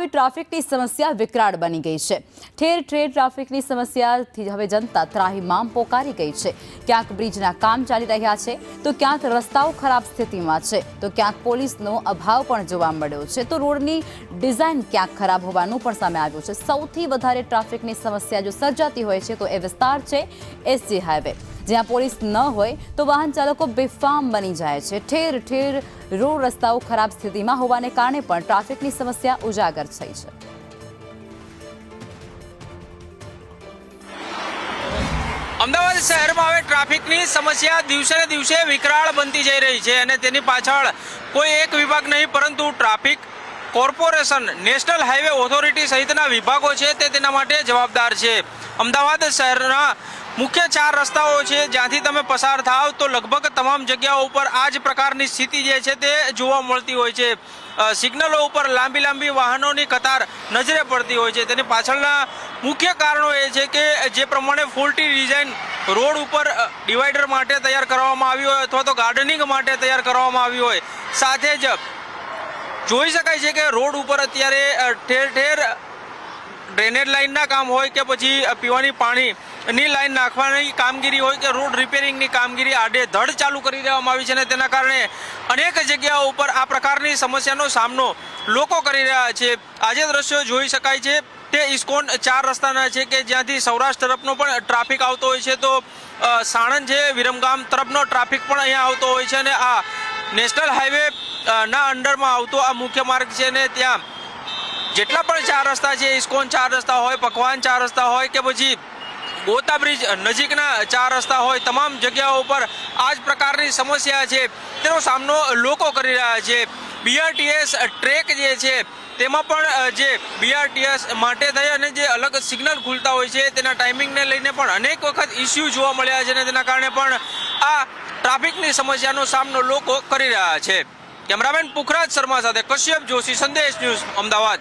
હવે ટ્રાફિકની સમસ્યા વિકરાળ બની ગઈ છે। ઠેર ઠેર ટ્રાફિકની સમસ્યાથી હવે જનતા ત્રાહિમામ પોકારી ગઈ છે। ક્યાંક બ્રિજના કામ ચાલી રહ્યા છે તો ક્યાંક રસ્તાઓ ખરાબ સ્થિતિમાં છે તો ક્યાંક પોલીસનો અભાવ પણ જોવા મળ્યો છે તો રોડની ડિઝાઇન ક્યાંક ખરાબ હોવાનું પણ સામે આવ્યું છે। સૌથી વધારે ટ્રાફિકની સમસ્યા જો સર્જાતી હોય છે તો એ વિસ્તાર છે એસજી હાઈવે, જ્યાં પોલીસ ન હોય તો વાહન ચાલકો બેફામ બની જાય છે। ઠેર ઠેર રોડ રસ્તાઓ ખરાબ સ્થિતિમાં હોવાને કારણે પણ ટ્રાફિકની સમસ્યા ઉજાગર થઈ છે। અમદાવાદ શહેરમાં હવે ટ્રાફિકની સમસ્યા દિવસે ને દિવસે વિકરાળ બનતી જઈ રહી છે અને તેની પાછળ કોઈ એક વિભાગ નહીં પરંતુ traffic corporation, national highway authority સહિતના વિભાગો છે તે તેના માટે જવાબદાર છે। અમદાવાદ શહેરના મુખ્ય 4 રસ્તાઓ છે જ્યાંથી તમે પસાર થાવ તો લગભગ તમામ જગ્યાઓ ઉપર આ જ પ્રકારની સ્થિતિ જે છે તે જોવા મળતી હોય છે। સિગ્નલો ઉપર લાંબી લાંબી વાહનોની કતાર નજરે પડતી હોય છે। તેની પાછળના મુખ્ય કારણો એ છે કે જે પ્રમાણે ફોલ્ટી ડિઝાઇન રોડ ઉપર ડિવાઈડર માટે તૈયાર કરવામાં આવી હોય અથવા તો ગાર્ડનિંગ માટે તૈયાર કરવામાં આવી હોય, સાથે જ જોઈ શકાય છે કે રોડ ઉપર અત્યારે ઠેર ઠેર ડ્રેનેજ લાઇનના કામ હોય કે પછી પીવાની પાણીની લાઇન નાખવાની કામગીરી હોય કે રોડ રિપેરિંગની કામગીરી આડેધડ ચાલુ કરી દેવામાં આવી છે અને તેના કારણે અનેક જગ્યાઓ ઉપર આ પ્રકારની સમસ્યાનો સામનો લોકો કરી રહ્યા છે। આજે દ્રશ્યો જોઈ શકાય છે તે ઇસ્કોન 4 રસ્તાના છે કે જ્યાંથી સૌરાષ્ટ્ર તરફનો પણ ટ્રાફિક આવતો હોય છે તો સાણંદ છે, વિરમગામ તરફનો ટ્રાફિક પણ અહીંયા આવતો હોય છે અને આ નેશનલ હાઈવે ના અંડરમાં આવતો આ મુખ્ય માર્ગ છે ને ત્યાં જેટલા પણ 4 રસ્તા છે, ઇસ્કોન 4 રસ્તા હોય, પકવાન 4 રસ્તા હોય કે પછી ગોતા બ્રિજ નજીકના 4 રસ્તા હોય, તમામ જગ્યાઓ ઉપર આ જ પ્રકારની સમસ્યા છે તેનો સામનો લોકો કરી રહ્યા છે। બીઆરટીએસ ટ્રેક જે છે તેમાં પણ જે બીઆરટીએસ માટે થઈ અને જે અલગ સિગ્નલ ખુલતા હોય છે તેના ટાઈમિંગને લઈને પણ અનેક વખત ઇસ્યુ જોવા મળ્યા છે અને તેના કારણે પણ આ ટ્રાફિકની સમસ્યાનો સામનો લોકો કરી રહ્યા છે। કેમેરામેન પુખરાજ શર્મા સાથે કશ્યપ જોશી, સંદેશ ન્યૂઝ, અમદાવાદ।